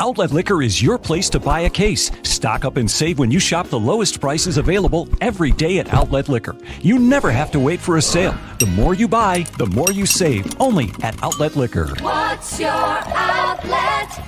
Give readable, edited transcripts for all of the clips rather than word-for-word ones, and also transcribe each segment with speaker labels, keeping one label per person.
Speaker 1: Outlet Liquor is your place to buy a case. Stock up and save when you shop the lowest prices available every day at Outlet Liquor. You never have to wait for a sale. The more you buy, the more you save. Only at Outlet Liquor.
Speaker 2: What's your outlet?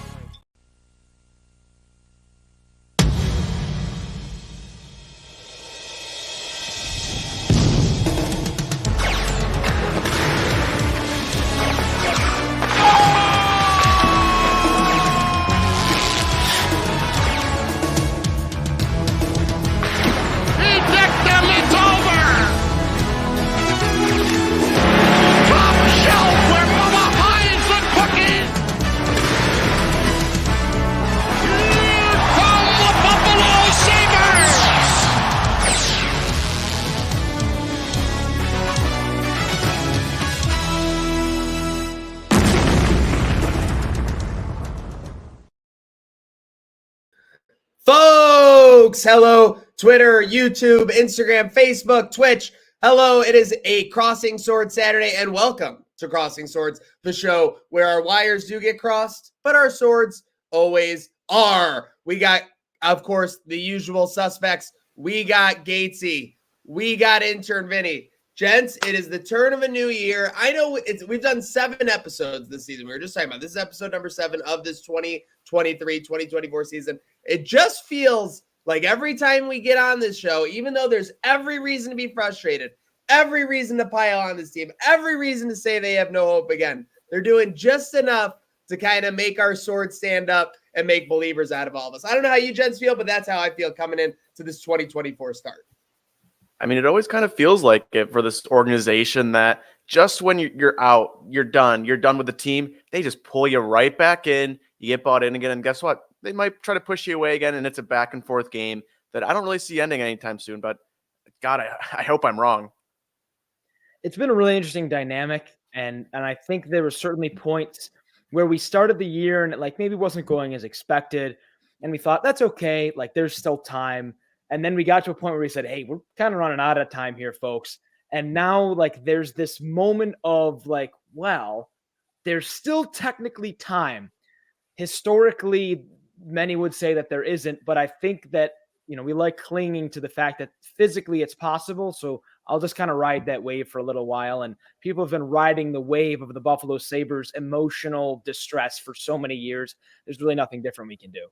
Speaker 3: Folks, hello, Twitter, YouTube, Instagram, Facebook, Twitch. Hello, it is a Crossing Swords Saturday, and welcome to Crossing Swords, the show where our wires do get crossed, but our swords always are. We got, of course, the usual suspects. We got Gatesy. We got intern Vinny. Gents, it is the turn of a new year. I know we've done 7 episodes this season. We were just talking about this is episode number 7 of this 2023-2024 season. It just feels like every time we get on this show, even though there's every reason to be frustrated, every reason to pile on this team, every reason to say they have no hope again, they're doing just enough to kind of make our swords stand up and make believers out of all of us. I don't know how you gents feel, but that's how I feel coming in to this 2024 start.
Speaker 4: I mean, it always kind of feels like it for this organization that just when you're out, you're done with the team, they just pull you right back in, you get bought in again, and guess what? They might try to push you away again, and it's a back and forth game that I don't really see ending anytime soon, but God, I hope I'm wrong.
Speaker 5: It's been a really interesting dynamic, and I think there were certainly points where we started the year and it like maybe wasn't going as expected, and we thought that's okay, like there's still time. And then we got to a point where we said, hey, we're kind of running out of time here, folks. And now like there's this moment of like, well, there's still technically time. Historically, many would say that there isn't, but I think that, you know, we like clinging to the fact that physically it's possible. So I'll just kind of ride that wave for a little while. And people have been riding the wave of the Buffalo Sabres emotional distress for so many years. There's really nothing different we can do.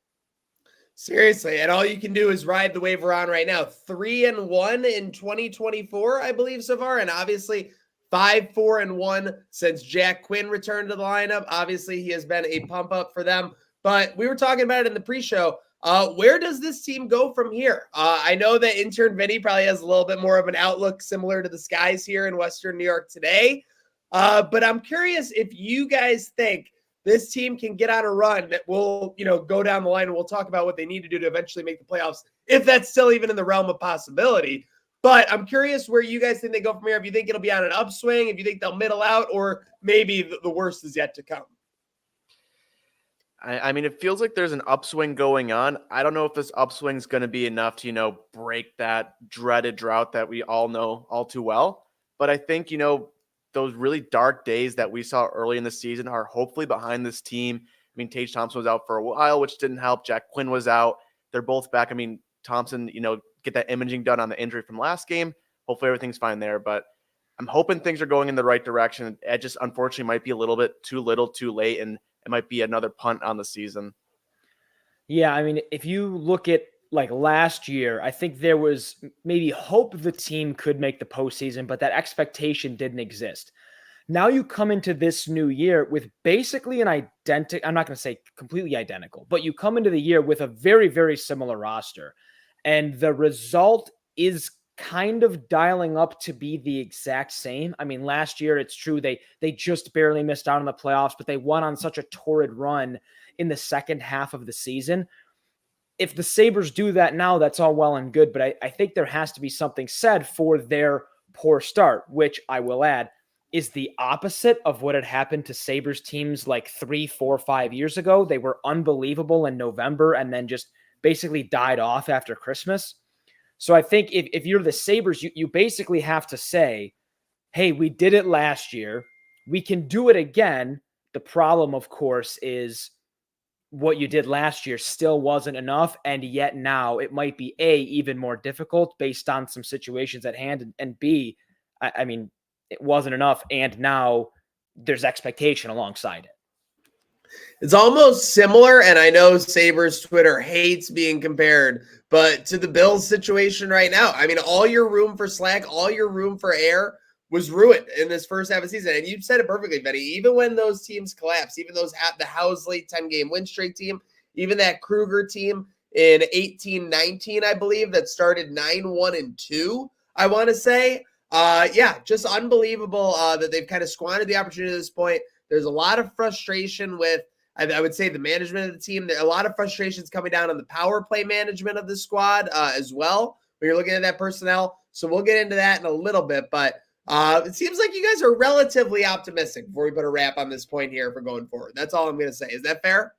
Speaker 3: Seriously, and all you can do is ride the wave we're on right now. 3-1 in 2024, I believe, so far, and obviously 5-4-1 since Jack Quinn returned to the lineup. Obviously, he has been a pump up for them. But we were talking about it in the pre-show. Where does this team go from here? I know that intern Vinny probably has a little bit more of an outlook similar to the skies here in Western New York today. But I'm curious if you guys think this team can get on a run that will, you know, go down the line, and we'll talk about what they need to do to eventually make the playoffs, if that's still even in the realm of possibility. But I'm curious where you guys think they go from here. If you think it'll be on an upswing, if you think they'll middle out, or maybe the worst is yet to come.
Speaker 4: I mean, it feels like there's an upswing going on. I don't know if this upswing is going to be enough to, you know, break that dreaded drought that we all know all too well. But I think, you know, those really dark days that we saw early in the season are hopefully behind this team. I mean, Tage Thompson was out for a while, which didn't help. Jack Quinn was out. They're both back. I mean, Thompson, you know, get that imaging done on the injury from last game. Hopefully everything's fine there. But I'm hoping things are going in the right direction. It just unfortunately might be a little bit too little, too late, and it might be another punt on the season.
Speaker 5: Yeah, I mean, if you look at like last year, I think there was maybe hope the team could make the postseason, but that expectation didn't exist. Now you come into this new year with basically an identical, I'm not going to say completely identical, but you come into the year with a very, very similar roster. And the result is kind of dialing up to be the exact same. I mean, last year, it's true, they just barely missed out on the playoffs, but they won on such a torrid run in the second half of the season. If the Sabres do that now, that's all well and good, but I think there has to be something said for their poor start, which I will add is the opposite of what had happened to Sabres teams like 3, 4, 5 years ago. They were unbelievable in November and then just basically died off after Christmas. So I think if you're the Sabres, you basically have to say, hey, we did it last year. We can do it again. The problem, of course, is what you did last year still wasn't enough. And yet now it might be A, even more difficult based on some situations at hand. And B, I mean, it wasn't enough. And now there's expectation alongside it.
Speaker 3: It's almost similar, and I know Sabres Twitter hates being compared, but to the Bills situation right now. I mean, all your room for slack, all your room for air was ruined in this first half of the season. And you said it perfectly, Benny. Even when those teams collapse, even those the Housley 10-game win streak team, even that Kruger team in 18-19, I believe, that started 9-1-2, I want to say. Just unbelievable that they've kind of squandered the opportunity at this point. There's a lot of frustration with, I would say, the management of the team. There are a lot of frustrations coming down on the power play management of the squad as well, when you're looking at that personnel. So we'll get into that in a little bit, but it seems like you guys are relatively optimistic before we put a wrap on this point here for going forward. That's all I'm going to say. Is that fair?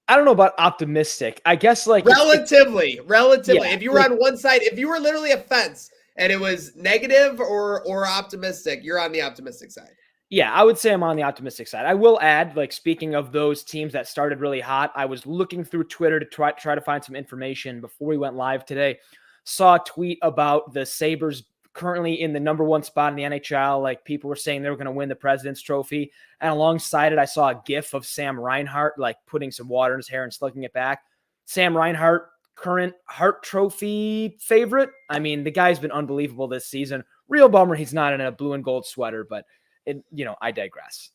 Speaker 5: I don't know about optimistic. I guess like
Speaker 3: relatively.
Speaker 5: Yeah,
Speaker 3: If you were on one side, if you were literally a fence and it was negative or optimistic, you're on the optimistic side.
Speaker 5: Yeah, I would say I'm on the optimistic side. I will add, like, speaking of those teams that started really hot, I was looking through Twitter to try to find some information before we went live today. Saw a tweet about the Sabres currently in the number one spot in the NHL. Like, people were saying they were going to win the President's Trophy. And alongside it, I saw a GIF of Sam Reinhart, like, putting some water in his hair and slicking it back. Sam Reinhart, current Hart Trophy favorite. I mean, the guy's been unbelievable this season. Real bummer he's not in a blue and gold sweater, but I digress.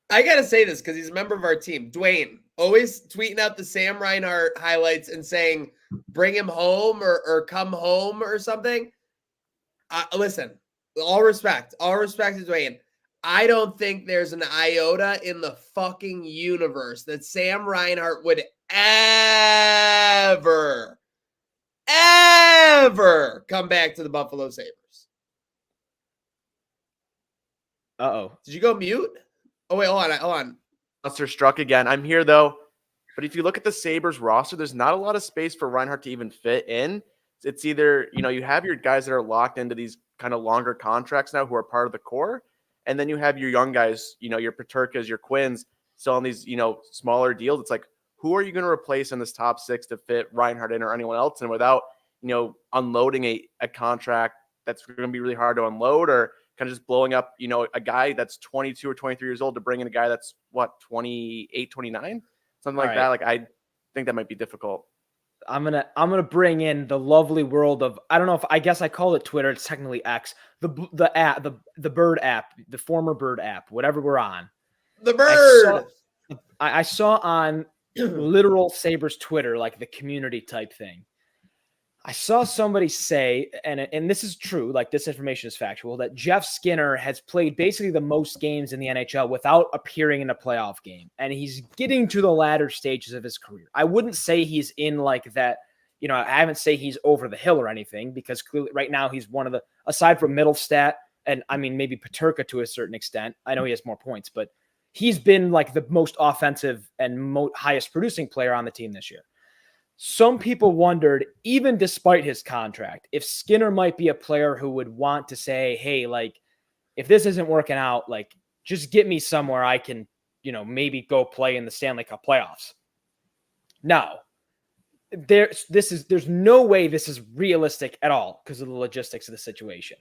Speaker 3: I got to say this because he's a member of our team. Dwayne, always tweeting out the Sam Reinhart highlights and saying, bring him home or come home or something. Listen, all respect to Dwayne. I don't think there's an iota in the fucking universe that Sam Reinhart would ever come back to the Buffalo Sabres.
Speaker 5: Uh-oh.
Speaker 3: Did you go mute? Oh, wait, hold on.
Speaker 4: Monster struck again. I'm here, though. But if you look at the Sabres roster, there's not a lot of space for Reinhart to even fit in. It's either, you have your guys that are locked into these kind of longer contracts now who are part of the core. And then you have your young guys, your Peterkas, your Quinns, still on these, smaller deals. It's like, who are you going to replace in this top six to fit Reinhart in or anyone else in without, unloading a contract that's going to be really hard to unload, or kind of just blowing up, a guy that's 22 or 23 years old to bring in a guy that's 28, 29, something like that. Like, I think that might be difficult.
Speaker 5: I'm gonna bring in the lovely world of, I don't know if, I guess I call it Twitter. It's technically X, the app, the Bird app, the former Bird app, whatever we're on.
Speaker 3: The Bird.
Speaker 5: I saw on literal Sabres Twitter, like the community type thing. I saw somebody say, and this is true, like this information is factual, that Jeff Skinner has played basically the most games in the NHL without appearing in a playoff game. And he's getting to the latter stages of his career. I wouldn't say he's in like that, I haven't say he's over the hill or anything, because clearly right now he's one of the, aside from Middlestat, and I mean, maybe Peterka to a certain extent. I know he has more points, but he's been like the most offensive and highest producing player on the team this year. Some people wondered, even despite his contract, if Skinner might be a player who would want to say, hey, like, if this isn't working out, like, just get me somewhere I can, maybe go play in the Stanley Cup playoffs. Now, there's no way this is realistic at all because of the logistics of the situation.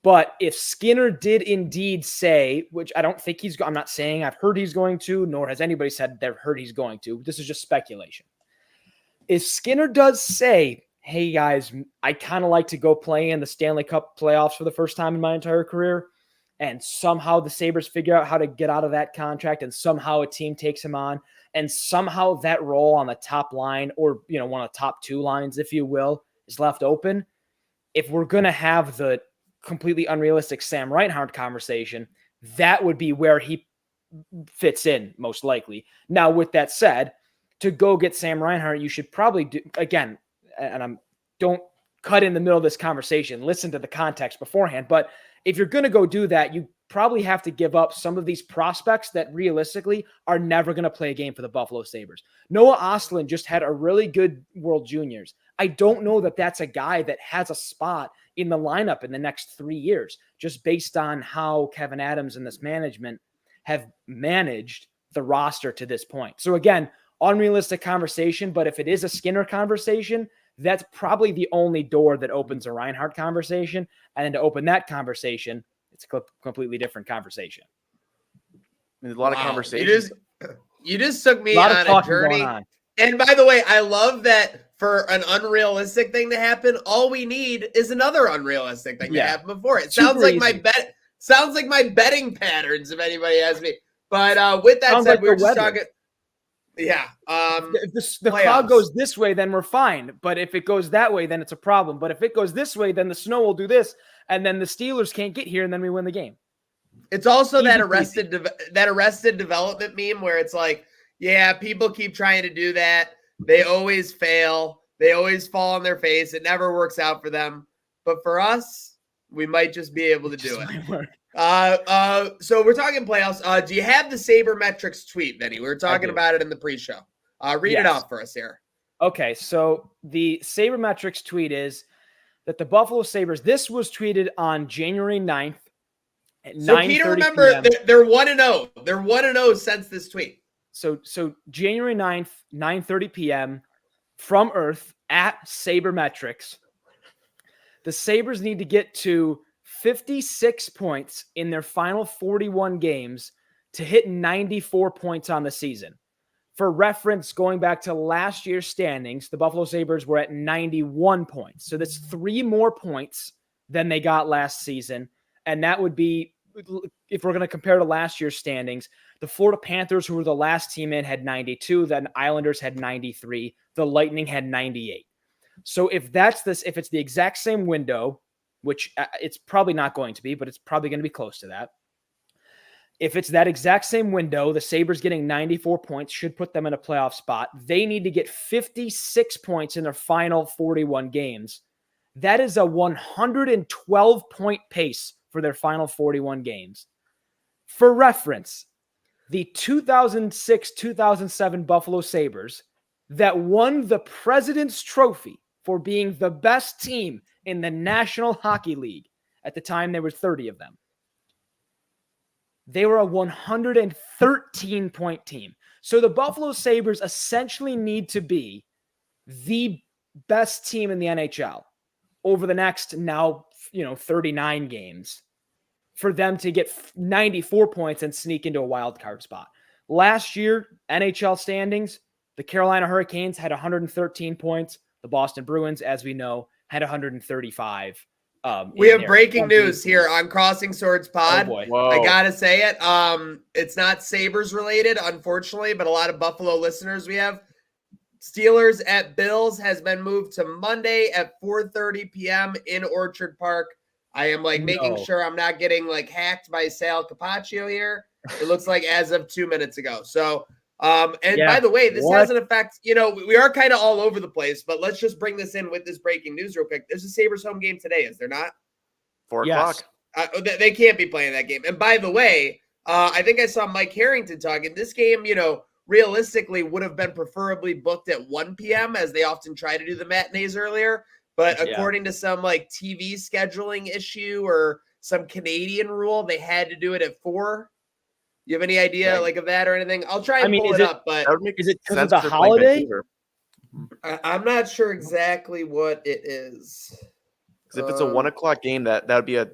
Speaker 5: But if Skinner did indeed say, which I don't think I'm not saying I've heard he's going to, nor has anybody said they've heard he's going to. This is just speculation. If Skinner does say, hey guys, I kind of like to go play in the Stanley Cup playoffs for the first time in my entire career, and somehow the Sabres figure out how to get out of that contract, and somehow a team takes him on, and somehow that role on the top line, or one of the top two lines, if you will, is left open. If we're going to have the completely unrealistic Sam Reinhart conversation, that would be where he fits in most likely. Now, with that said, to go get Sam Reinhart, you should probably do, again, and don't cut in the middle of this conversation, listen to the context beforehand, but if you're going to go do that, you probably have to give up some of these prospects that realistically are never going to play a game for the Buffalo Sabres. Noah Ostlund just had a really good World Juniors. I don't know that that's a guy that has a spot in the lineup in the next 3 years, just based on how Kevyn Adams and this management have managed the roster to this point. So again, unrealistic conversation, but if it is a Skinner conversation, that's probably the only door that opens a Reinhart conversation. And then to open that conversation, it's a completely different conversation.
Speaker 4: There's a lot of conversations.
Speaker 3: You just took me
Speaker 5: A lot of
Speaker 3: on a
Speaker 5: talking
Speaker 3: journey.
Speaker 5: going on.
Speaker 3: And by the way, I love that for an unrealistic thing to happen, all we need is another unrealistic thing to happen before. It sounds like my betting patterns, if anybody asks me. But with that said, we were just talking. Yeah.
Speaker 5: If the cloud goes this way, then we're fine. But if it goes that way, then it's a problem. But if it goes this way, then the snow will do this, and then the Steelers can't get here, and then we win the game.
Speaker 3: It's also that arrested development meme where it's like, yeah, people keep trying to do that. They always fail. They always fall on their face. It never works out for them. But for us, we might just be able to do it. So we're talking playoffs. Do you have the Sabermetrics tweet, Vinny? We were talking about it in the pre-show. Read it off for us here.
Speaker 5: Okay, so the Sabermetrics tweet is that the Buffalo Sabres, this was tweeted on January 9th at 9:30
Speaker 3: So Peter, remember, they're 1-0. They're 1-0 since this tweet.
Speaker 5: So January 9th, 9:30 p.m. from Earth at Sabermetrics. The Sabres need to get to 56 points in their final 41 games to hit 94 points on the season. For reference, going back to last year's standings, the Buffalo Sabres were at 91 points. So that's 3 more points than they got last season. And that would be, if we're going to compare to last year's standings, the Florida Panthers, who were the last team in, had 92. Then Islanders had 93. The Lightning had 98. So if it's the exact same window, which it's probably not going to be, but it's probably going to be close to that. If it's that exact same window, the Sabres getting 94 points should put them in a playoff spot. They need to get 56 points in their final 41 games. That is a 112-point pace for their final 41 games. For reference, the 2006-2007 Buffalo Sabres that won the President's Trophy for being the best team in the National Hockey League. At the time, there were 30 of them. They were a 113-point team. So the Buffalo Sabres essentially need to be the best team in the NHL over the next 39 games for them to get 94 points and sneak into a wild card spot. Last year, NHL standings, the Carolina Hurricanes had 113 points. The Boston Bruins, as we know, had 135.
Speaker 3: We have breaking news here on Crossing Swords Pod.
Speaker 5: Oh boy.
Speaker 4: Whoa.
Speaker 3: I gotta say it. It's not Sabres related, unfortunately, but a lot of Buffalo listeners we have. Steelers at Bills has been moved to Monday at 4:30 p.m. in Orchard Park. I am making sure I'm not getting hacked by Sal Capaccio here. It looks like as of 2 minutes ago. So, by the way, this has an effect. We are kind of all over the place, but let's just bring this in with this breaking news real quick. There's a Sabres home game today, is there not?
Speaker 4: 4 o'clock.
Speaker 3: They can't be playing that game. And by the way, I think I saw Mike Harrington talking. This game, realistically would have been preferably booked at 1 p.m. as they often try to do the matinees earlier. But according to some TV scheduling issue or some Canadian rule, they had to do it at 4. You have any idea of that or anything? I'll try and pull it up, but
Speaker 5: is it because it's a holiday?
Speaker 3: I'm not sure exactly what it is.
Speaker 4: Because if it's a 1 o'clock game, that would be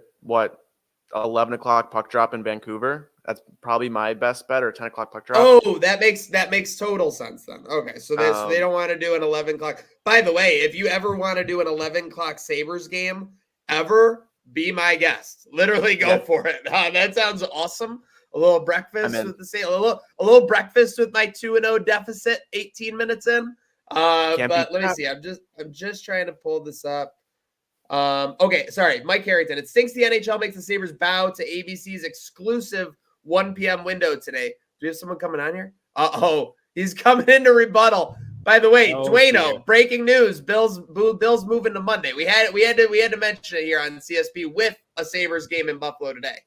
Speaker 4: 11 o'clock puck drop in Vancouver. That's probably my best bet, or 10 o'clock puck drop.
Speaker 3: Oh, that makes total sense then. Okay, so they don't want to do an 11 o'clock. By the way, if you ever want to do an 11 o'clock Sabres game, be my guest. Literally go for it. That sounds awesome. A little breakfast with a little breakfast with my 2-0 deficit, 18 minutes in. But let me see. I'm just trying to pull this up. Okay, sorry, Mike Harrington. It stinks the NHL makes the Sabres bow to ABC's exclusive 1 p.m. window today. Do we have someone coming on here? He's coming in to rebuttal. By the way, Dueno, breaking news: Bills moving to Monday. We had to mention it here on CSP with a Sabres game in Buffalo today.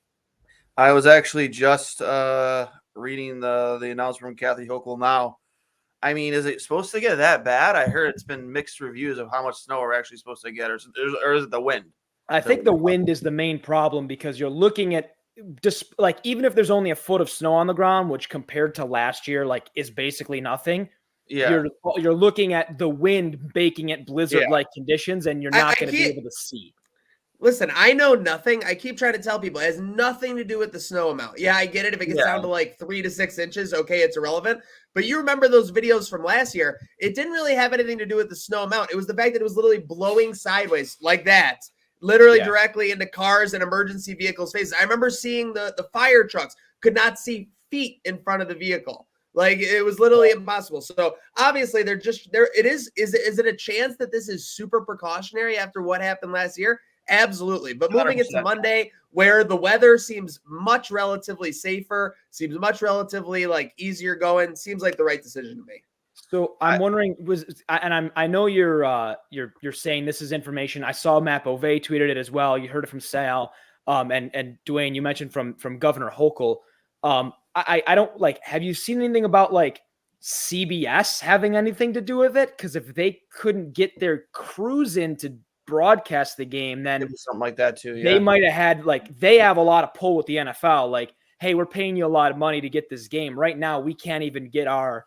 Speaker 6: I was actually just reading the announcement from Kathy Hochul now. I mean, is it supposed to get that bad? I heard it's been mixed reviews of how much snow we're actually supposed to get, or is it the wind?
Speaker 5: I think the wind is the main problem because you're looking at just like even if there's only a foot of snow on the ground, which compared to last year, like is basically nothing.
Speaker 6: Yeah.
Speaker 5: You're looking at the wind baking at blizzard-like conditions, and you're not going to be able to see.
Speaker 3: Listen, I know nothing. I keep trying to tell people it has nothing to do with the snow amount. Yeah, I get it. If it gets down to like 3 to 6 inches, okay, it's irrelevant. But you remember those videos from last year. It didn't really have anything to do with the snow amount. It was the fact that it was literally blowing sideways like that, literally directly into cars and emergency vehicles' faces. I remember seeing the fire trucks could not see feet in front of the vehicle. Like it was literally impossible. So obviously they're just there. It is it a chance that this is super precautionary after what happened last year? Absolutely. But moving 100%. It to Monday, where the weather seems much relatively safer, seems much relatively like easier going, seems like the right decision to me.
Speaker 5: So I'm wondering, I know you're saying this is information. I saw Matt Bove tweeted it as well. You heard it from Sal, and Dwayne, you mentioned from Governor Hochul. I don't like. Have you seen anything about like CBS having anything to do with it? Because if they couldn't get their crews in to broadcast the game, then
Speaker 6: something like that too. Yeah.
Speaker 5: They might have had like they have a lot of pull with the NFL. Like, hey, we're paying you a lot of money to get this game. Right now, we can't even get our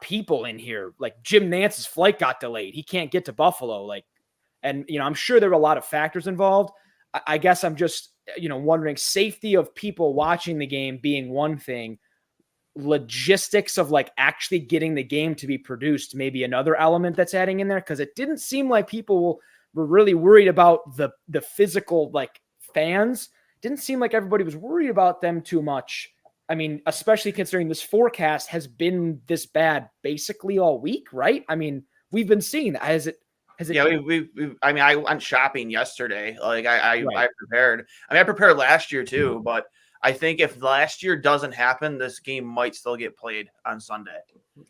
Speaker 5: people in here. Like Jim Nance's flight got delayed. He can't get to Buffalo. Like, and I'm sure there were a lot of factors involved. I guess I'm just wondering safety of people watching the game being one thing. Logistics of like actually getting the game to be produced maybe another element that's adding in there, because it didn't seem like people were really worried about the physical like fans. Didn't seem like everybody was worried about them too much. I mean, especially considering this forecast has been this bad basically all week, right? I mean, we've been seeing that. Has it?
Speaker 6: Yeah, I mean, I went shopping yesterday. Like I prepared. I mean, I prepared last year too, but I think if last year doesn't happen, this game might still get played on Sunday.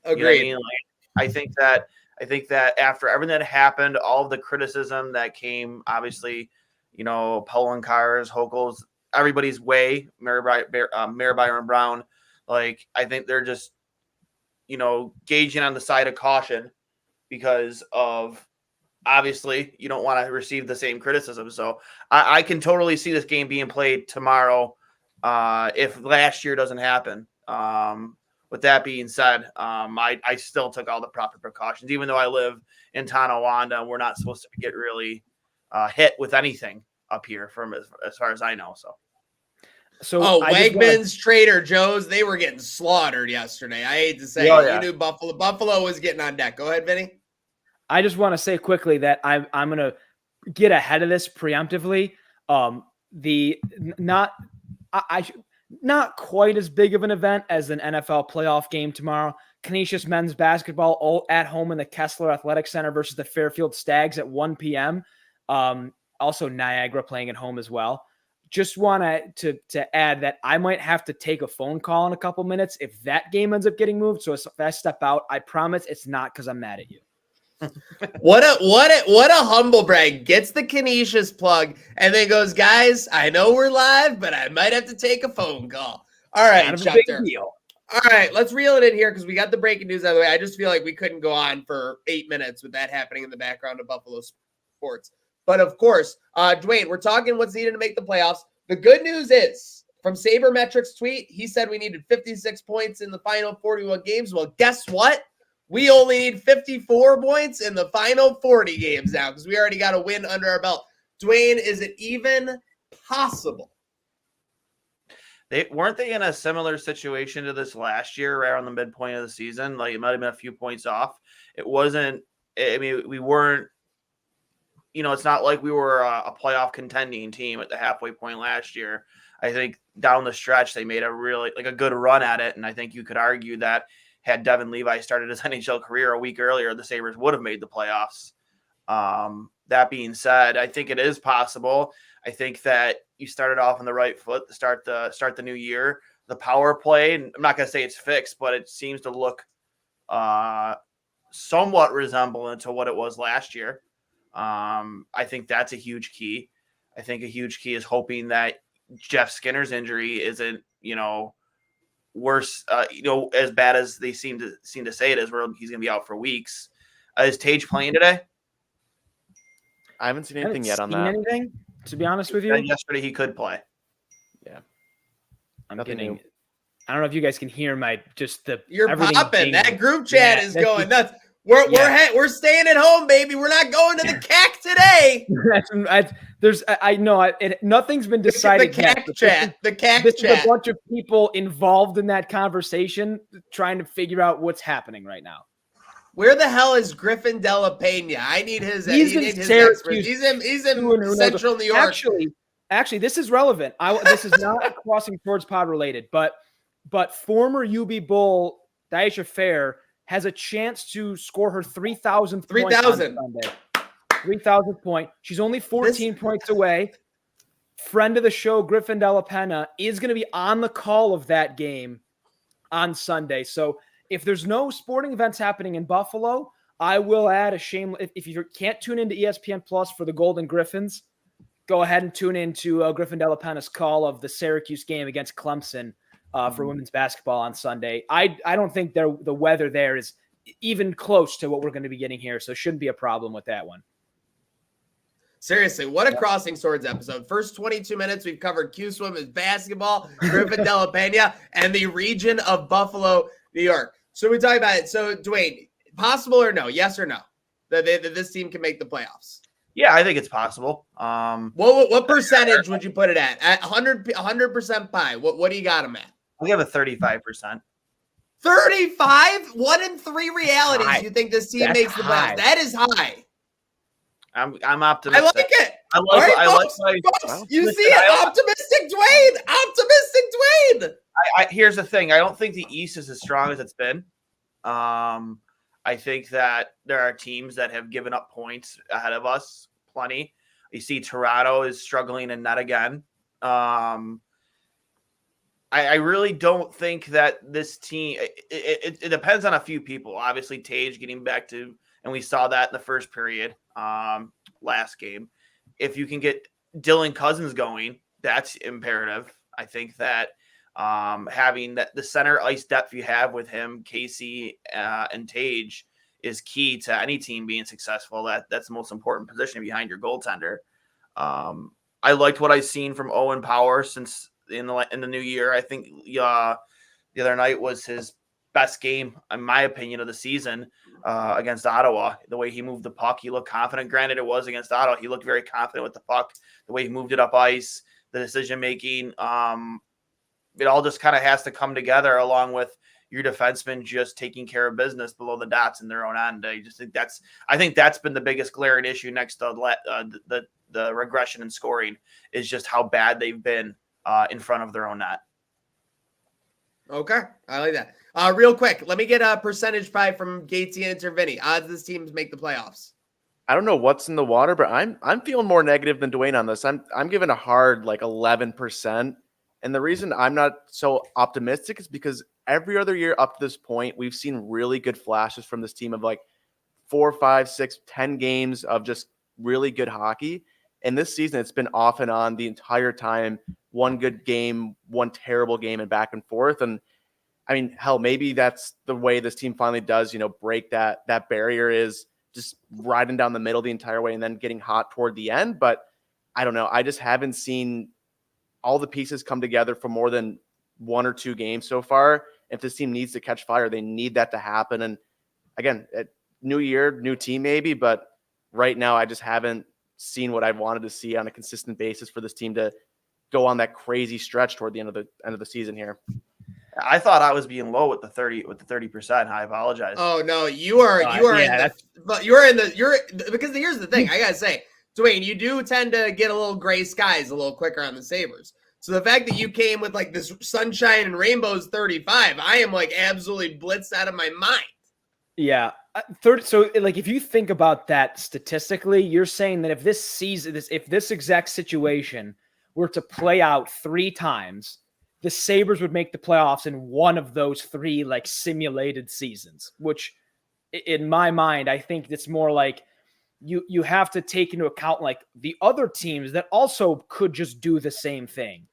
Speaker 3: Agreed.
Speaker 6: You know what I mean? Like, I think that after everything that happened, all of the criticism that came, obviously, Pulling cars, Hochul's, everybody's way, Mayor Byron Brown, like I think they're just, gauging on the side of caution because of obviously you don't want to receive the same criticism. So I can totally see this game being played tomorrow. If last year doesn't happen. With that being said, I still took all the proper precautions, even though I live in Tonawanda. We're not supposed to get really hit with anything up here from as far as I know.
Speaker 3: So Wegmans, Trader Joe's, they were getting slaughtered yesterday. I hate to say it. You knew Buffalo was getting on deck. Go ahead, Vinny.
Speaker 5: I just want to say quickly that I'm going to get ahead of this preemptively. Not quite as big of an event as an NFL playoff game tomorrow. Canisius men's basketball all at home in the Kessler Athletic Center versus the Fairfield Stags at 1 p.m. Also Niagara playing at home as well. Just want to add that I might have to take a phone call in a couple minutes if that game ends up getting moved. So if I step out, I promise it's not because I'm mad at you.
Speaker 3: What a humble brag. Gets the Canisius plug and then goes, guys, I know we're live, but I might have to take a phone call. All right, Chester. All right, let's reel it in here because we got the breaking news out of the way. I just feel like we couldn't go on for 8 minutes with that happening in the background of Buffalo sports. But of course, Dwayne, we're talking what's needed to make the playoffs. The good news is from Sabermetrics tweet, he said we needed 56 points in the final 41 games. Well, guess what? We only need 54 points in the final 40 games now because we already got a win under our belt. Dwayne, is it even possible?
Speaker 6: Weren't they in a similar situation to this last year around the midpoint of the season? Like it might have been a few points off. It wasn't, I mean, we weren't, it's not like we were a playoff contending team at the halfway point last year. I think down the stretch, they made a good run at it. And I think you could argue that had Devin Levi started his NHL career a week earlier, the Sabres would have made the playoffs. That being said, I think it is possible. I think that you started off on the right foot to start the new year. The power play, and I'm not going to say it's fixed, but it seems to look somewhat resemblant to what it was last year. I think that's a huge key. I think a huge key is hoping that Jeff Skinner's injury isn't, worse, as bad as they seem to say it is, where he's going to be out for weeks. Is Tage playing today?
Speaker 4: I haven't seen anything yet on that.
Speaker 5: Anything, to be honest with you?
Speaker 6: And yesterday he could play.
Speaker 4: Nothing
Speaker 5: getting.
Speaker 4: new.
Speaker 5: I don't know if you guys can hear
Speaker 3: You're
Speaker 5: everything
Speaker 3: popping.
Speaker 5: dinging.
Speaker 3: That group chat is
Speaker 5: that's
Speaker 3: going
Speaker 5: just-
Speaker 3: nuts. We're staying at home, baby. We're not going to the CAC today.
Speaker 5: Nothing's been
Speaker 3: The
Speaker 5: decided yet.
Speaker 3: CAC
Speaker 5: but
Speaker 3: chat. The CAC
Speaker 5: This is a
Speaker 3: chat.
Speaker 5: bunch of people involved in that conversation trying to figure out what's happening right now.
Speaker 3: Where the hell is Griffin Della Pena? I need his.
Speaker 5: He's in
Speaker 3: his
Speaker 5: Syracuse.
Speaker 3: He's in Central New York.
Speaker 5: Actually, this is relevant. This is not Crossing Swords Pod related, but former UB Bull Daisha Fair has a chance to score her 3,000th point on Sunday. 3,000th point. She's only 14 points away. Friend of the show, Griffin Della Pena, is going to be on the call of that game on Sunday. So if there's no sporting events happening in Buffalo, I will add a shame. If you can't tune into ESPN Plus for the Golden Griffins, go ahead and tune into Griffin Della Pena's call of the Syracuse game against Clemson for women's basketball on Sunday. I don't think the weather there is even close to what we're going to be getting here, so shouldn't be a problem with that one.
Speaker 3: Seriously, what a Crossing Swords episode. First 22 minutes, we've covered Cuse women's basketball, Griffin Della Pena, and the region of Buffalo, New York. So we talk about it. So, Dwayne, possible or no? Yes or no? That this team can make the playoffs?
Speaker 6: Yeah, I think it's possible.
Speaker 3: What percentage would you put it at 100% pie? What do you got them at?
Speaker 6: I'll give it 35%.
Speaker 3: 35? 1 in 3 realities.
Speaker 5: High.
Speaker 3: You think this team
Speaker 5: That's
Speaker 3: makes the
Speaker 5: high.
Speaker 3: playoffs? That is high.
Speaker 6: I'm optimistic.
Speaker 3: I like it.
Speaker 6: I like.
Speaker 3: All right,
Speaker 6: I
Speaker 3: folks,
Speaker 6: like.
Speaker 3: folks, you
Speaker 6: Listen,
Speaker 3: see it? Optimistic Dwayne. Optimistic Dwayne.
Speaker 6: Here's the thing. I don't think the East is as strong as it's been. I think that there are teams that have given up points ahead of us. Plenty. You see, Toronto is struggling in net again. I really don't think that this team. It depends on a few people. Obviously, Tage getting back to, and we saw that in the first period last game. If you can get Dylan Cousins going, that's imperative. I think that having the center ice depth you have with him, Casey and Tage, is key to any team being successful. That's the most important position behind your goaltender. I liked what I've seen from Owen Power since in the new year. I think the other night was his best game, in my opinion, of the season against Ottawa. The way he moved the puck, he looked confident. Granted, it was against Ottawa. He looked very confident with the puck. The way he moved it up ice, the decision making, it all just kind of has to come together, along with your defensemen just taking care of business below the dots in their own end. I think that's been the biggest glaring issue next to the regression in scoring, is just how bad they've been in front of their own net.
Speaker 3: Okay, I like that. Real quick, let me get a percentage pie from Gatesy and Intervini. Odds this team to make the playoffs.
Speaker 4: I don't know what's in the water, but I'm feeling more negative than Dwayne on this. I'm giving a hard 11%. And the reason I'm not so optimistic is because every other year up to this point, we've seen really good flashes from this team of 4, 5, 6, 10 games of just really good hockey. And this season, it's been off and on the entire time. One good game, one terrible game, and back and forth. And I mean, hell, maybe that's the way this team finally does, break that barrier, is just riding down the middle the entire way and then getting hot toward the end. But I don't know. I just haven't seen all the pieces come together for more than 1 or 2 games so far. If this team needs to catch fire, they need that to happen. And again, new year, new team maybe, but right now I just haven't seen what I've wanted to see on a consistent basis for this team to go on that crazy stretch toward the end of the season here.
Speaker 6: I thought I was being low with the 30%. I apologize.
Speaker 3: Oh no, you're because here's the thing. I gotta say, Dwayne, you do tend to get a little gray skies a little quicker on the Sabres. So the fact that you came with this sunshine and rainbows 35, I am absolutely blitzed out of my mind.
Speaker 5: Yeah. So if you think about that statistically, you're saying that if this season, if this exact situation were to play out 3 times, the Sabres would make the playoffs in one of those 3 simulated seasons, which in my mind, I think it's more you have to take into account the other teams that also could just do the same thing.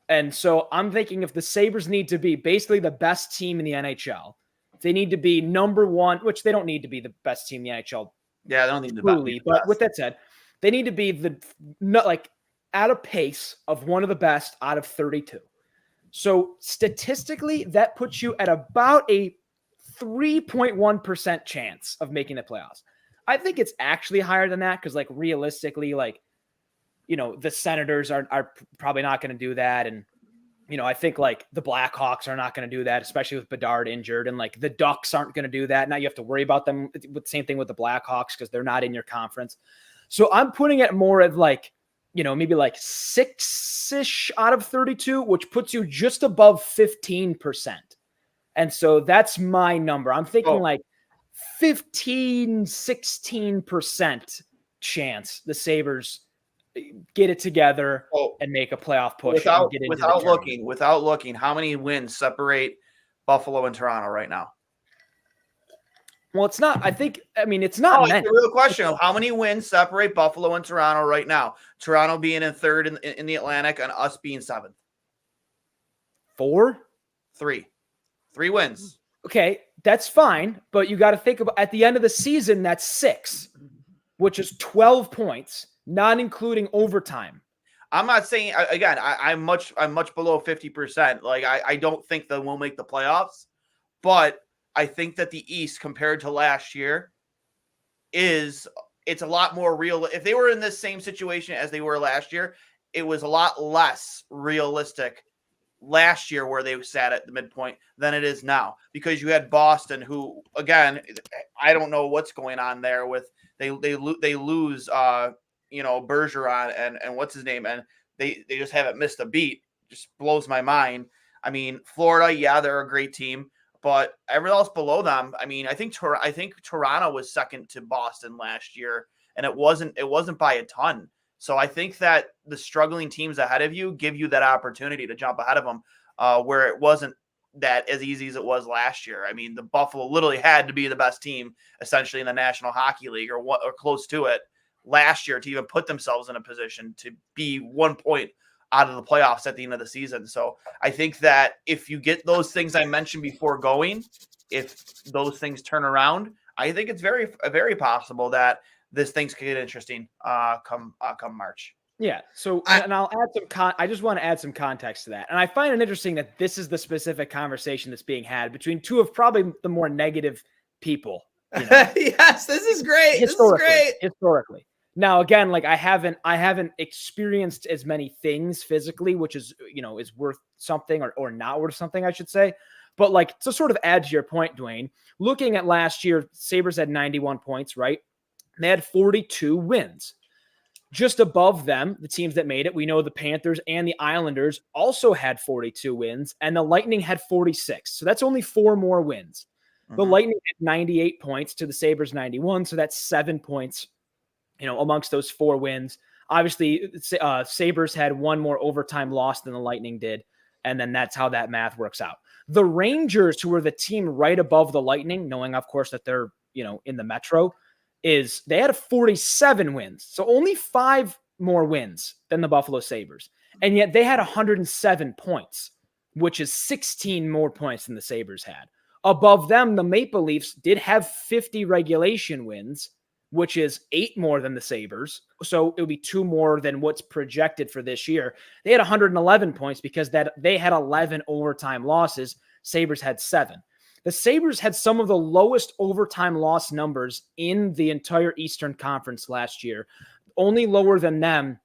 Speaker 5: And so I'm thinking if the Sabres need to be basically the best team in the NHL, they need to be number 1, which they don't need to be the best team in the NHL.
Speaker 6: Yeah, they don't need to
Speaker 5: be. But with that said, they need to be at a pace of one of the best out of 32. So statistically, that puts you at about a 3.1% chance of making the playoffs. I think it's actually higher than that because, like, realistically, like, you know, the Senators are probably not going to do that. And, you know, I think, like, the Blackhawks are not going to do that, especially with Bedard injured. And, like, the Ducks aren't going to do that. Now you have to worry about them. With same thing with the Blackhawks because they're not in your conference. So I'm putting it more of, like, you know, maybe like 6-ish out of 32, which puts you just above 15%. And so that's my number. I'm thinking like 15, 16% chance the Sabres get it together and make a playoff push.
Speaker 6: Without looking, how many wins separate Buffalo and Toronto right now?
Speaker 5: Well, it's not. It's not.
Speaker 6: It's a real question of how many wins separate Buffalo and Toronto right now. Toronto being in third in the Atlantic and us being seventh.
Speaker 5: 4?
Speaker 6: 3 wins.
Speaker 5: Okay, that's fine. But you got to think about at the end of the season, that's 6, which is 12 points, not including overtime.
Speaker 6: I'm not saying again. I'm much below 50%. Like I don't think that we'll make the playoffs, but I think that the East compared to last year it's a lot more real. If they were in this same situation as they were last year, it was a lot less realistic last year where they sat at the midpoint than it is now because you had Boston, who again, I don't know what's going on there with they lose Bergeron and what's his name, and they just haven't missed a beat. Just blows my mind. I mean, Florida, yeah, they're a great team. But everyone else below them, I mean, I think Toronto was second to Boston last year, and it wasn't by a ton. So I think that the struggling teams ahead of you give you that opportunity to jump ahead of them, where it wasn't that as easy as it was last year. I mean, the Buffalo literally had to be the best team essentially in the National Hockey League or close to it last year to even put themselves in a position to be 1 point out of the playoffs at the end of the season. So I think that if you get those things I mentioned before going, if those things turn around, I think it's very possible that this thing's could get interesting come March.
Speaker 5: Yeah. So I'll add I just want to add some context to that. And I find it interesting that this is the specific conversation that's being had between two of probably the more negative people. You know?
Speaker 3: Yes, this is great.
Speaker 5: Historically. Now, again, like I haven't experienced as many things physically, which is, you know, is worth something or not worth something, I should say. But like to sort of add to your point, Dwayne, looking at last year, Sabres had 91 points, right? They had 42 wins. Just above them, the teams that made it, we know the Panthers and the Islanders also had 42 wins, and the Lightning had 46. So that's only 4 more wins. Mm-hmm. The Lightning had 98 points to the Sabres 91, so that's 7 points. You know, amongst those 4 wins, obviously Sabres had 1 more overtime loss than the Lightning did. And then that's how that math works out. The Rangers, who are the team right above the Lightning, knowing of course that they're, you know, in the Metro, they had 47 wins. So only 5 more wins than the Buffalo Sabres. And yet they had 107 points, which is 16 more points than the Sabres had. Above them, the Maple Leafs did have 50 regulation wins, which is 8 more than the Sabres. So it would be 2 more than what's projected for this year. They had 111 points because they had 11 overtime losses. Sabres had 7. The Sabres had some of the lowest overtime loss numbers in the entire Eastern Conference last year. Only lower than them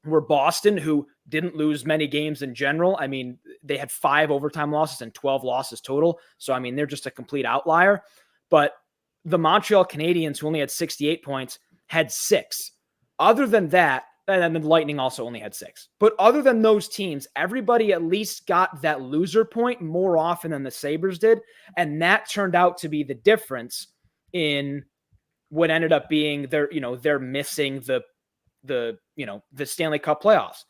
Speaker 5: were Boston, who didn't lose many games in general. I mean, they had 5 overtime losses and 12 losses total. So, I mean, they're just a complete outlier. But the Montreal Canadiens, who only had 68 points, had 6. Other than that, and then the Lightning also only had 6. But other than those teams, everybody at least got that loser point more often than the Sabres did. And that turned out to be the difference in what ended up being they're missing the Stanley Cup playoffs.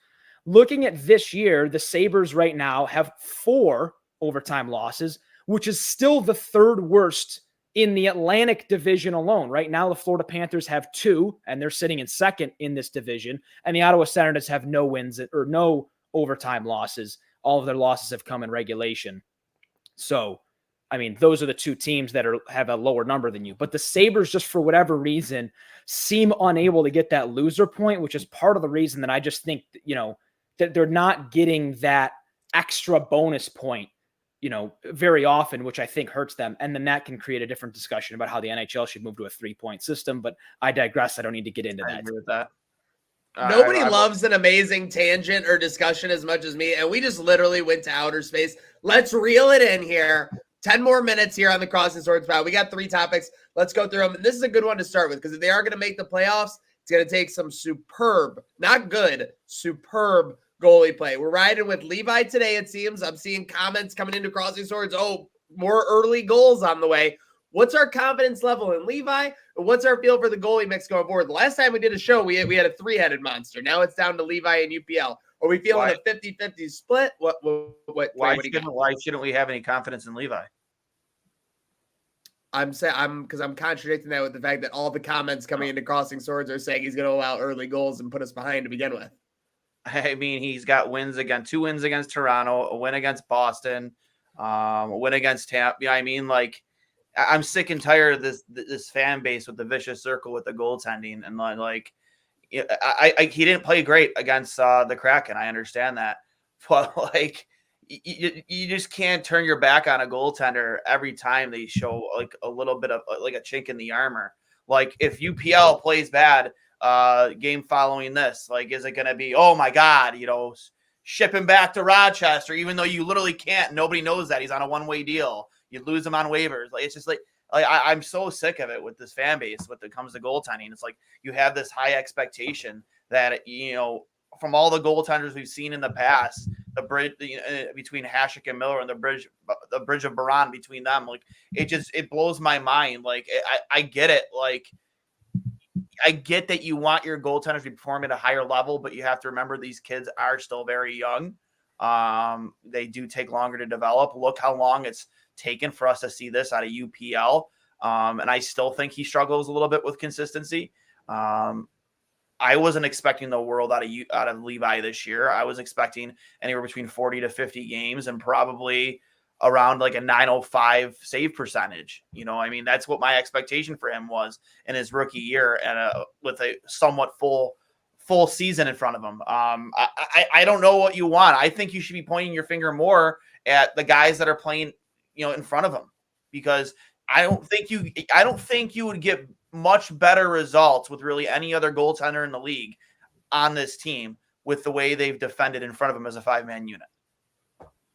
Speaker 5: Looking at this year, the Sabres right now have 4 overtime losses, which is still the 3rd worst in the Atlantic division alone. Right now, the Florida Panthers have 2, and they're sitting in 2nd in this division. And the Ottawa Senators have no wins or no overtime losses. All of their losses have come in regulation. So, I mean, those are the 2 teams that have a lower number than you. But the Sabres, just for whatever reason, seem unable to get that loser point, which is part of the reason that I just think, you know, that they're not getting that extra bonus point, very often, which I think hurts them. And then that can create a different discussion about how the NHL should move to a 3-point system. But I digress. I don't need to get into
Speaker 6: I
Speaker 5: that.
Speaker 6: agree with that.
Speaker 3: Nobody loves an amazing tangent or discussion as much as me, and we just literally went to outer space. Let's reel it in here. 10 more minutes here on the Crossing Swords Pod. We got 3 topics. Let's go through them. And this is a good one to start with, because if they are going to make the playoffs, it's going to take some superb, not good, superb goalie play. We're riding with Levi today, it seems. I'm seeing comments coming into Crossing Swords. Oh, more early goals on the way. What's our confidence level in Levi? And what's our feel for the goalie mix going forward? The last time we did a show, we had a 3-headed monster. Now it's down to Levi and UPL. Are we feeling a 50-50 split?
Speaker 6: Why shouldn't we have any confidence in Levi?
Speaker 3: I'm contradicting that with the fact that all the comments coming into Crossing Swords are saying he's going to allow early goals and put us behind to begin with.
Speaker 6: I mean, he's got 2 wins against Toronto, a win against Boston, a win against Tampa. Yeah, I mean, like, I'm sick and tired of this fan base with the vicious circle with the goaltending, and he didn't play great against the Kraken. I understand that, but like you just can't turn your back on a goaltender every time they show like a little bit of like a chink in the armor. Like if UPL plays bad, game following this, like is it going to be, oh my God, ship him back to Rochester, even though you literally can't. Nobody knows that he's on a one-way deal. You lose him on waivers. Like it's just like I'm so sick of it with this fan base when it comes to goaltending. It's like you have this high expectation that from all the goaltenders we've seen in the past, the bridge between Hasek and Miller, and the bridge of Baran between them, like it blows my mind. Like I get it. Like I get that you want your goaltenders to perform at a higher level, but you have to remember these kids are still very young. They do take longer to develop. Look how long it's taken for us to see this out of UPL. And I still think he struggles a little bit with consistency. I wasn't expecting the world out of Levi this year. I was expecting anywhere between 40 to 50 games and probably around like a 905 save percentage. I mean, that's what my expectation for him was in his rookie year, and with a somewhat full season in front of him. I don't know what you want. I think you should be pointing your finger more at the guys that are playing, in front of him, because I don't think you would get much better results with really any other goaltender in the league on this team with the way they've defended in front of him as a 5-man unit.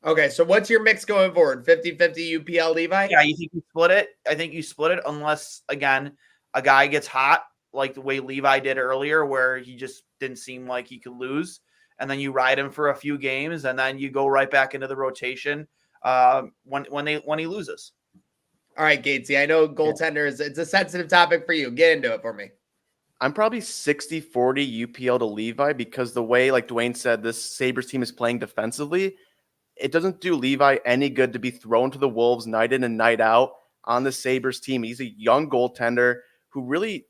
Speaker 3: Okay, so what's your mix going forward? 50-50 UPL Levi?
Speaker 6: Yeah, you think you split it? I think you split it unless, again, a guy gets hot like the way Levi did earlier, where he just didn't seem like he could lose, and then you ride him for a few games, and then you go right back into the rotation when he loses.
Speaker 3: All right, Gatesy, I know goaltenders, it's a sensitive topic for you. Get into it for me.
Speaker 4: I'm probably 60-40 UPL to Levi, because the way, like Dwayne said, this Sabres team is playing defensively, it doesn't do Levi any good to be thrown to the Wolves night in and night out on the Sabres team. He's a young goaltender who really,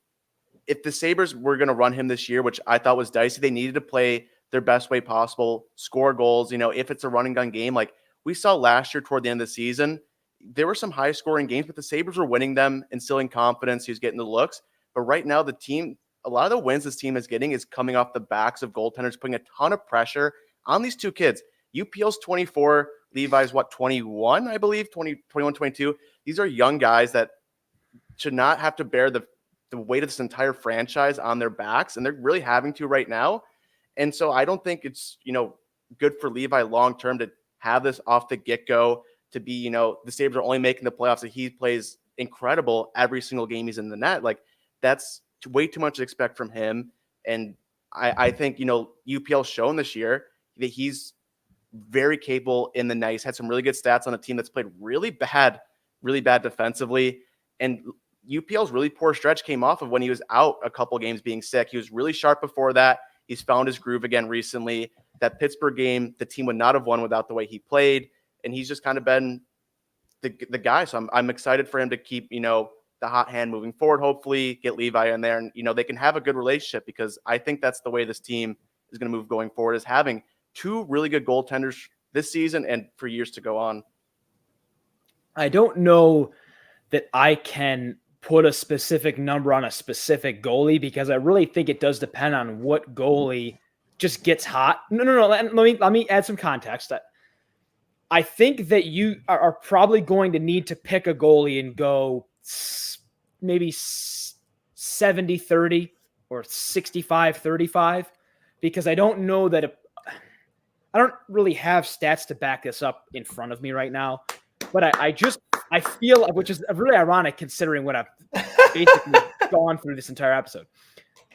Speaker 4: if the Sabres were going to run him this year, which I thought was dicey, they needed to play their best way possible, score goals. If it's a run and gun game, like we saw last year toward the end of the season, there were some high scoring games, but the Sabres were winning them, instilling confidence. He was getting the looks. But right now, the team, a lot of the wins this team is getting is coming off the backs of goaltenders, putting a ton of pressure on these two kids. UPL's 24, Levi's 21, I believe, 21, 22. These are young guys that should not have to bear the weight of this entire franchise on their backs, and they're really having to right now. And so I don't think it's, good for Levi long-term to have this off the get-go, to be, the Sabres are only making the playoffs, and he plays incredible every single game he's in the net. Like, that's way too much to expect from him. And I think, UPL's shown this year that he's very capable in the net. He's had some really good stats on a team that's played really bad defensively. And UPL's really poor stretch came off of when he was out a couple games being sick. He was really sharp before that. He's found his groove again recently. That Pittsburgh game, the team would not have won without the way he played. And he's just kind of been the guy. So I'm excited for him to keep, the hot hand moving forward, hopefully get Levi in there, and, they can have a good relationship, because I think that's the way this team is going to move going forward, is having two really good goaltenders this season and for years to go on.
Speaker 5: I don't know that I can put a specific number on a specific goalie, because I really think it does depend on what goalie just gets hot. No. Let me add some context. I think that you are probably going to need to pick a goalie and go maybe 70-30 or 65-35, because I don't know that I don't really have stats to back this up in front of me right now, but I feel, which is really ironic considering what I've basically gone through this entire episode.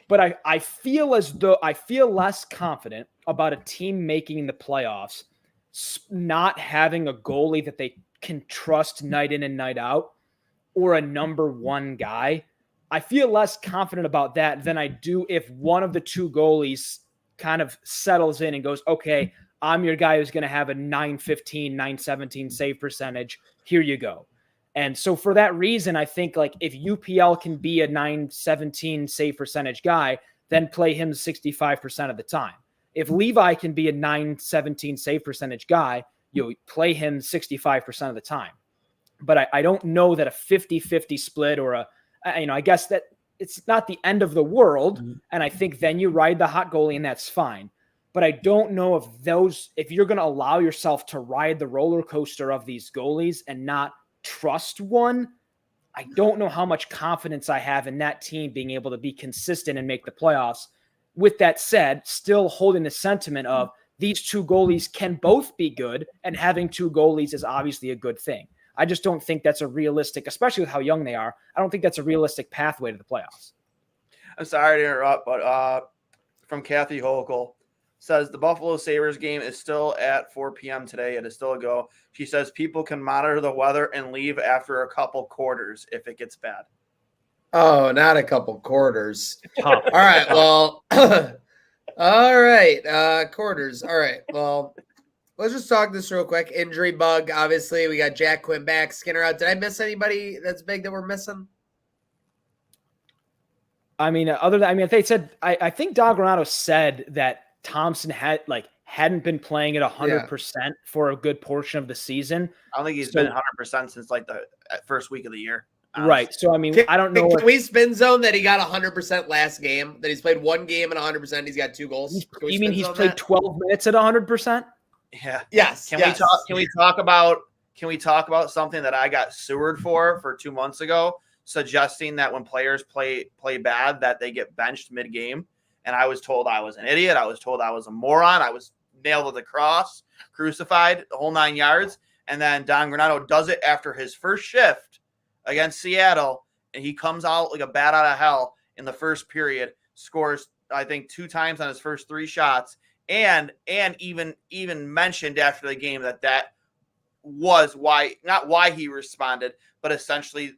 Speaker 5: But I feel as though I feel less confident about a team making the playoffs not having a goalie that they can trust night in and night out, or a number one guy. I feel less confident about that than I do if one of the two goalies kind of settles in and goes, okay, I'm your guy who's going to have a 915, 917 save percentage. Here you go. And so for that reason, I think like if UPL can be a 917 save percentage guy, then play him 65% of the time. If Levi can be a 917 save percentage guy, you play him 65% of the time. But I don't know that a 50-50 split or I guess that it's not the end of the world. Mm-hmm. And I think then you ride the hot goalie and that's fine. But I don't know if you're going to allow yourself to ride the roller coaster of these goalies and not trust one. I don't know how much confidence I have in that team being able to be consistent and make the playoffs. With that said, still holding the sentiment of these two goalies can both be good, and having two goalies is obviously a good thing. I just don't think that's a realistic, especially with how young they are. I don't think that's a realistic pathway to the playoffs.
Speaker 6: I'm sorry to interrupt, but from Kathy Hochul says the Buffalo Sabres game is still at 4 p.m. today. It is still a go. She says people can monitor the weather and leave after a couple quarters if it gets bad.
Speaker 3: Oh, not a couple quarters. All right. Well, all right. Quarters. All right. Well, let's just talk this real quick. Injury bug. Obviously, we got Jack Quinn back, Skinner out. Did I miss anybody that's big that we're missing?
Speaker 5: I mean, they said, I think Don Granato said that Thompson hadn't been playing at 100% for a good portion of the season.
Speaker 6: I don't think he's been 100% since like the first week of the year.
Speaker 5: Honestly. Right. So, I mean, I don't know.
Speaker 3: Can we spin zone that he got 100% last game, that he's played one game at 100%, he's got 2 goals?
Speaker 5: You mean he's played 12 minutes at 100%?
Speaker 6: Yeah.
Speaker 3: Yes.
Speaker 6: Can we talk about something that I got sewered for 2 months ago, suggesting that when players play bad that they get benched mid-game? And I was told I was an idiot. I was told I was a moron. I was nailed to the cross, crucified, the whole 9 yards. And then Don Granato does it after his first shift against Seattle, and he comes out like a bat out of hell in the first period, scores, I think, 2 times on his first 3 shots, and even mentioned after the game that was not why he responded, but essentially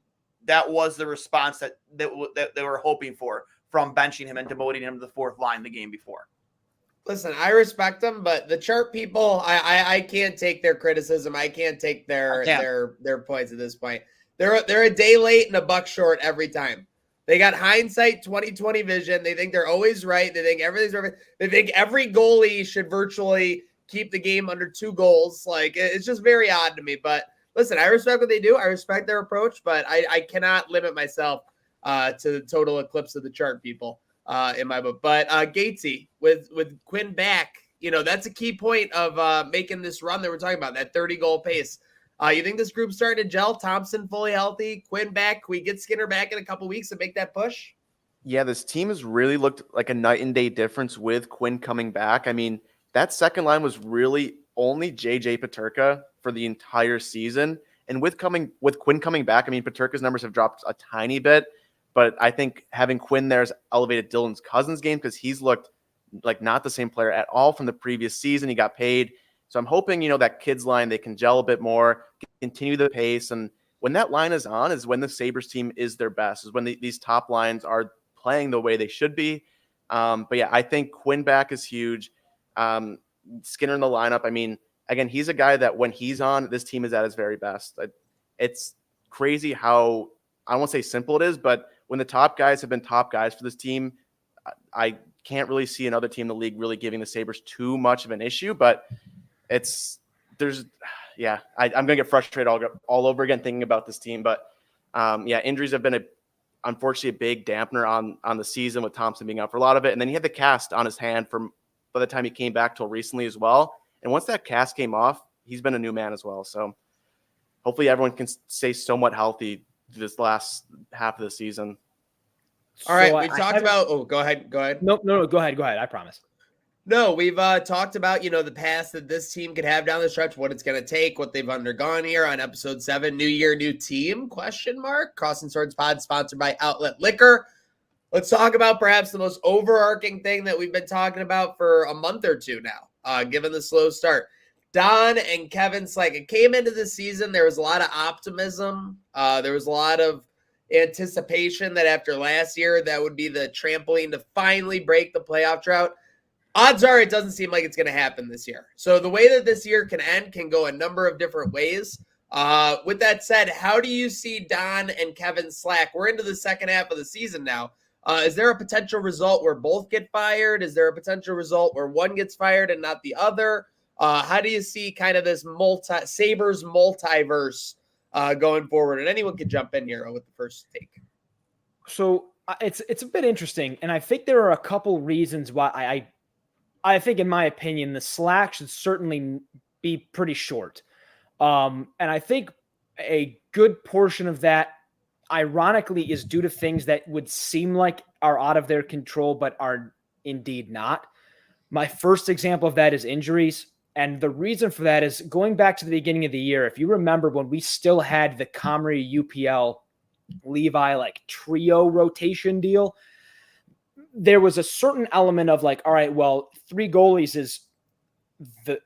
Speaker 6: that was the response that they were hoping for from benching him and demoting him to the 4th line the game before.
Speaker 3: Listen, I respect them, but the chart people, I can't take their criticism. I can't take their points at this point. They're a day late and a buck short every time. They got hindsight 20/20 vision. They think they're always right. They think everything's perfect. They think every goalie should virtually keep the game under 2 goals. Like, it's just very odd to me. But listen, I respect what they do. I respect their approach, but I cannot limit myself to the total eclipse of the chart people in my book. But Gatesy, with Quinn back, that's a key point of making this run that we're talking about, that 30-goal pace. You think this group's starting to gel? Thompson fully healthy, Quinn back. Can we get Skinner back in a couple weeks and make that push?
Speaker 4: Yeah, this team has really looked like a night and day difference with Quinn coming back. I mean, that second line was really only JJ Peterka for the entire season. And with Quinn coming back, I mean, Peterka's numbers have dropped a tiny bit, but I think having Quinn there has elevated Dylan Cozens' game because he's looked like not the same player at all from the previous season. He got paid. So I'm hoping, that kids line, they can gel a bit more, continue the pace. And when that line is on is when the Sabres team is their best, is when these top lines are playing the way they should be. But yeah, I think Quinn back is huge. Skinner in the lineup. I mean, again, he's a guy that when he's on, this team is at its very best. It's crazy how, I won't say simple it is, but when the top guys have been top guys for this team, I can't really see another team in the league really giving the Sabres too much of an issue, but I'm going to get frustrated all over again thinking about this team. But injuries have been unfortunately a big dampener on the season with Thompson being out for a lot of it. And then he had the cast on his hand by the time he came back till recently as well. And once that cast came off, he's been a new man as well. So hopefully everyone can stay somewhat healthy this last half of the season.
Speaker 3: All right, we've talked about. Oh, go ahead.
Speaker 5: No, go ahead. I promise.
Speaker 3: No, we've talked about, the past that this team could have down the stretch, what it's going to take, what they've undergone here on episode 7, New Year, New Team, ? Crossing Swords Pod, sponsored by Outlet Liquor. Let's talk about perhaps the most overarching thing that we've been talking about for a month or two now, given the slow start. Don and Kevyn Slack, it came into the season, there was a lot of optimism. There was a lot of anticipation that after last year, that would be the trampoline to finally break the playoff drought. Odds are it doesn't seem like it's going to happen this year. So the way that this year can end can go a number of different ways. With that said, how do you see Don and Kevyn Slack? We're into the second half of the season now. Is there a potential result where both get fired? Is there a potential result where one gets fired and not the other? How do you see kind of this Sabres multiverse going forward? And anyone can jump in here with the first take.
Speaker 5: So it's a bit interesting, and I think there are a couple reasons why I think, in my opinion, the slack should certainly be pretty short. And I think a good portion of that, ironically, is due to things that would seem like are out of their control, but are indeed not. My first example of that is injuries. And the reason for that is going back to the beginning of the year. If you remember when we still had the Comrie UPL Levi trio rotation deal, there was a certain element of all right, well, 3 goalies is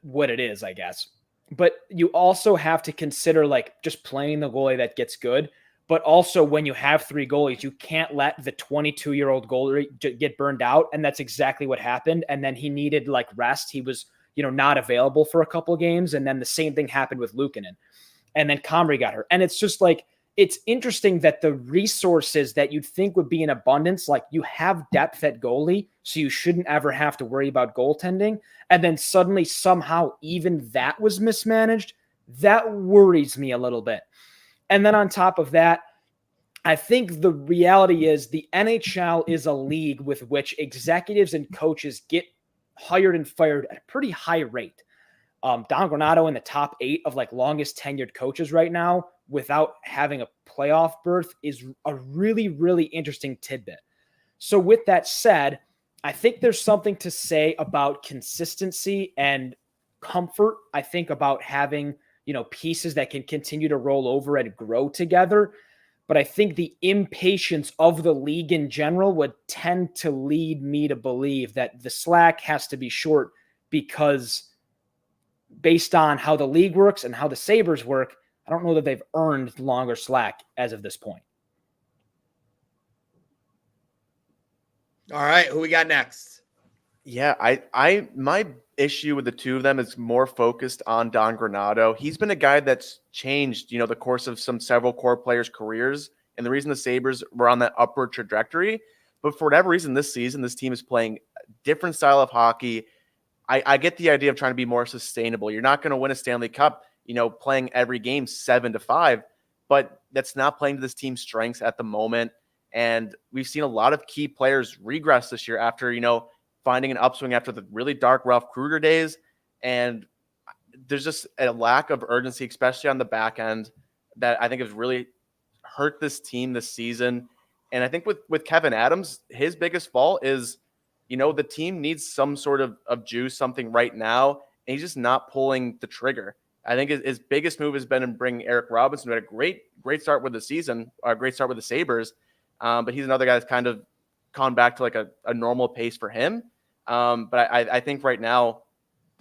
Speaker 5: what it is, I guess. But you also have to consider just playing the goalie that gets good. But also when you have 3 goalies, you can't let the 22-year-old goalie get burned out. And that's exactly what happened. And then he needed rest. He was, not available for a couple of games. And then the same thing happened with Luukkonen. And then Comrie got hurt. And it's just it's interesting that the resources that you'd think would be in abundance, you have depth at goalie, so you shouldn't ever have to worry about goaltending. And then suddenly somehow even that was mismanaged. That worries me a little bit. And then on top of that, I think the reality is the NHL is a league with which executives and coaches get hired and fired at a pretty high rate. Don Granato in the top 8 of longest tenured coaches right now without having a playoff berth is a really, really interesting tidbit. So with that said, I think there's something to say about consistency and comfort. I think about having, pieces that can continue to roll over and grow together. But I think the impatience of the league in general would tend to lead me to believe that the slack has to be short, because based on how the league works and how the Sabres work, I don't know that they've earned longer slack as of this point.
Speaker 3: All right, who we got next?
Speaker 4: Yeah, my issue with the two of them is more focused on Don Granato. He's been a guy that's changed, the course of several core players' careers, and the reason the Sabres were on that upward trajectory. But for whatever reason, this season, this team is playing a different style of hockey. I get the idea of trying to be more sustainable. You're not going to win a Stanley Cup, playing every game 7-5, but that's not playing to this team's strengths at the moment. And we've seen a lot of key players regress this year after, finding an upswing after the really dark, rough Kruger days. And there's just a lack of urgency, especially on the back end, that I think has really hurt this team this season. And I think with Kevyn Adams, his biggest fault is, the team needs some sort of juice, something right now, and he's just not pulling the trigger. I think his biggest move has been in bringing Eric Robinson, who had a great start with the season, or a great start with the Sabres. But he's another guy that's kind of gone back to a normal pace for him. But I think right now,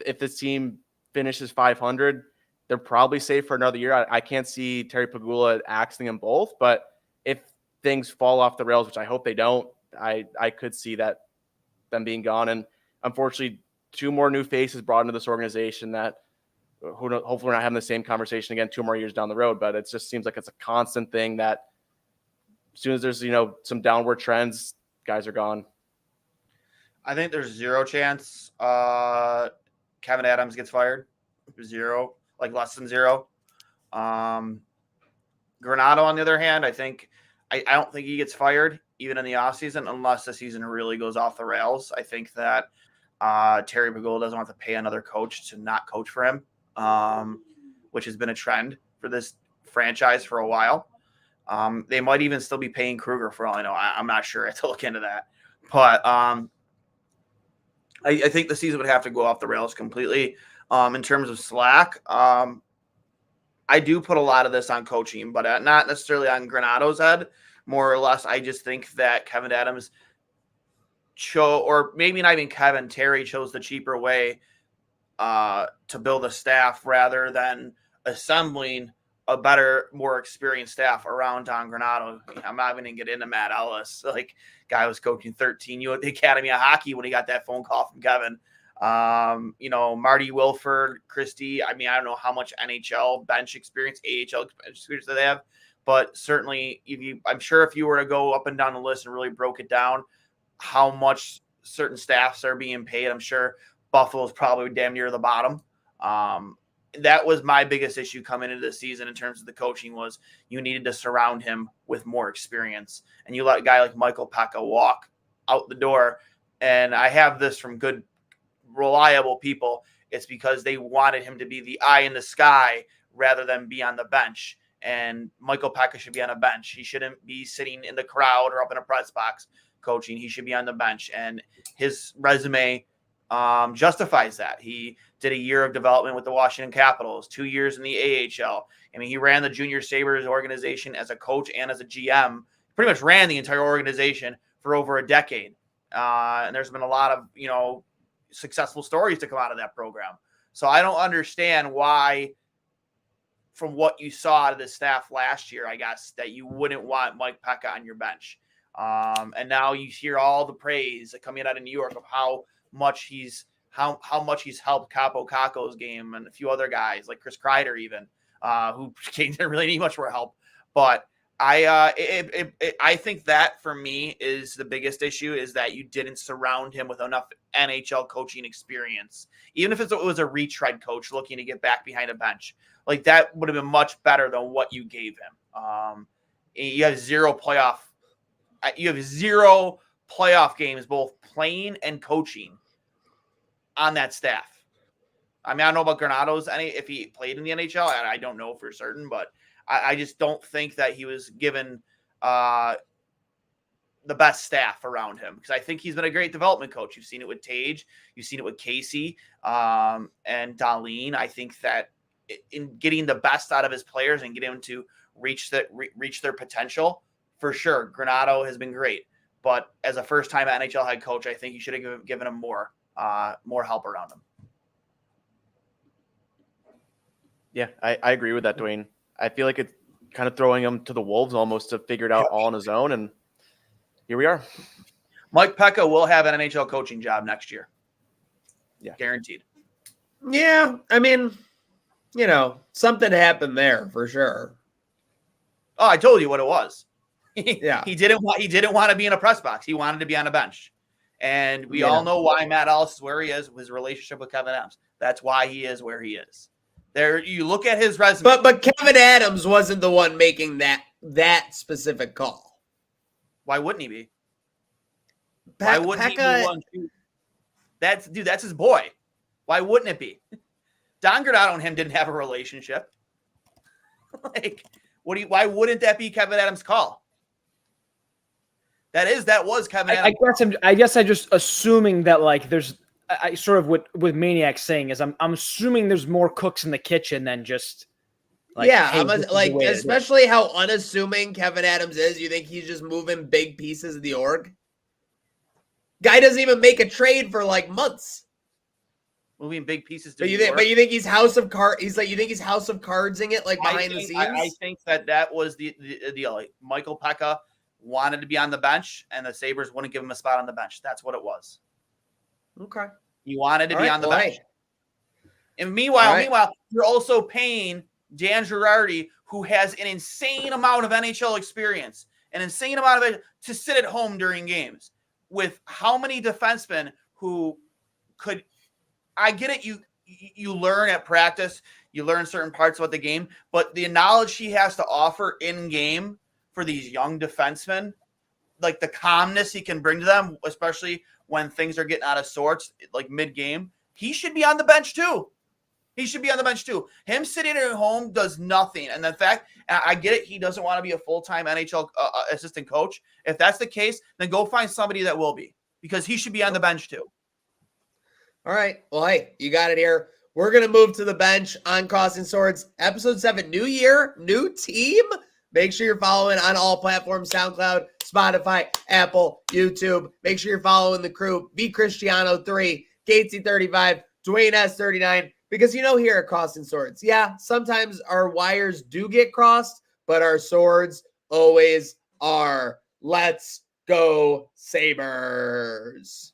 Speaker 4: if this team finishes 500, they're probably safe for another year. I can't see Terry Pegula axing them both, but if things fall off the rails, which I hope they don't, I could see that them being gone. And unfortunately, 2 more new faces brought into this organization that hopefully we're not having the same conversation again 2 more years down the road. But it just seems like it's a constant thing that as soon as there's, some downward trends, guys are gone.
Speaker 6: I think there's 0 chance Kevyn Adams gets fired. 0, less than 0. Granato, on the other hand, I don't think he gets fired even in the offseason unless the season really goes off the rails. I think that Terry Pegula doesn't want to pay another coach to not coach for him. which has been a trend for this franchise for a while. They might even still be paying Kruger for all I know. I'm not sure. I have to look into that. But I think the season would have to go off the rails completely. In terms of slack, I do put a lot of this on coaching, but not necessarily on Granato's head. More or less, I just think that Kevyn Adams or maybe not even Kevyn, Terry chose the cheaper way to build a staff rather than assembling a better, more experienced staff around Don Granato. I'm not even going to get into Matt Ellis. Like, guy was coaching 13U at the Academy of Hockey when he got that phone call from Kevyn. Marty Wilford, Christie. I mean, I don't know how much NHL bench experience, AHL experience that they have, but certainly I'm sure if you were to go up and down the list and really broke it down, how much certain staffs are being paid, I'm sure Buffalo's probably damn near the bottom. That was my biggest issue coming into the season in terms of the coaching was you needed to surround him with more experience. And you let a guy like Michael Pekka walk out the door. And I have this from good, reliable people. It's because they wanted him to be the eye in the sky rather than be on the bench. And Michael Pekka should be on a bench. He shouldn't be sitting in the crowd or up in a press box coaching. He should be on the bench. And his resume justifies that. He did a year of development with the Washington Capitals, 2 years in the AHL. I mean, he ran the Junior Sabres organization as a coach and as a GM, pretty much ran the entire organization for over a decade. And there's been a lot of, successful stories to come out of that program. So I don't understand why, from what you saw out of the staff last year, I guess, that you wouldn't want Mike Pekka on your bench. And now you hear all the praise coming out of New York of how much he's helped Capo Caco's game and a few other guys like Chris Kreider even, who didn't really need much more help. But I think that for me is the biggest issue is that you didn't surround him with enough NHL coaching experience. Even if it was a retread coach looking to get back behind a bench, like that would have been much better than what you gave him. You have zero playoff games, both playing and coaching on that staff. I mean, I don't know about Granato's if he played in the NHL, and I don't know for certain, but I just don't think that he was given the best staff around him because I think he's been a great development coach. You've seen it with Tage, you've seen it with Casey and Darlene. I think that in getting the best out of his players and getting them to reach their potential, for sure, Granato has been great. But as a first-time NHL head coach, I think you should have given him more help around him.
Speaker 4: Yeah, I agree with that, Dwayne. I feel like it's kind of throwing him to the wolves almost to figure it out all on his own, and here we are.
Speaker 6: Mike Pekka will have an NHL coaching job next year.
Speaker 4: Yeah.
Speaker 6: Guaranteed.
Speaker 3: Yeah, I mean, something happened there for sure.
Speaker 6: Oh, I told you what it was.
Speaker 3: Yeah.
Speaker 6: He didn't want to be in a press box. He wanted to be on a bench. And we all know why Matt Ellis is where he is with his relationship with Kevyn Adams. That's why he is where he is. There, you look at his resume.
Speaker 3: But Kevyn Adams wasn't the one making that specific call.
Speaker 6: Why wouldn't he be? Why wouldn't he be one? That's his boy. Why wouldn't it be? Don Granato and him didn't have a relationship. Why wouldn't that be Kevyn Adams' call? That was Kevyn Adams.
Speaker 5: I guess I'm just assuming that there's I sort of what Maniac's saying is I'm assuming there's more cooks in the kitchen than just
Speaker 3: especially how unassuming Kevyn Adams is. You think he's just moving big pieces of the org? Guy doesn't even make a trade for months.
Speaker 6: Moving big pieces.
Speaker 3: But you think he's House of Cards? You think he's House of Cardsing it behind the scenes?
Speaker 6: I think that was the deal. Michael Pekka wanted to be on the bench, and the Sabres wouldn't give him a spot on the bench. That's what it was.
Speaker 3: Okay.
Speaker 6: He wanted to be on the bench. And meanwhile, you're also paying Dan Girardi, who has an insane amount of NHL experience, an insane amount of it to sit at home during games with how many defensemen who could. I get it. You learn at practice, you learn certain parts about the game, but the knowledge he has to offer in game for these young defensemen, like the calmness he can bring to them, especially when things are getting out of sorts, like mid-game, he should be on the bench too. He should be on the bench too. Him sitting at home does nothing. And the fact, I get it, he doesn't want to be a full-time NHL assistant coach. If that's the case, then go find somebody that will be, because he should be on the bench too.
Speaker 3: All right. Well, hey, you got it here. We're going to move to the bench on Crossing Swords. Episode 7, new year, new team. Make sure you're following on all platforms, SoundCloud, Spotify, Apple, YouTube. Make sure you're following the crew, VCristiano3, Gatesy35, Dwayne S39, because here at Crossing Swords, yeah, sometimes our wires do get crossed, but our swords always are. Let's go, Sabres.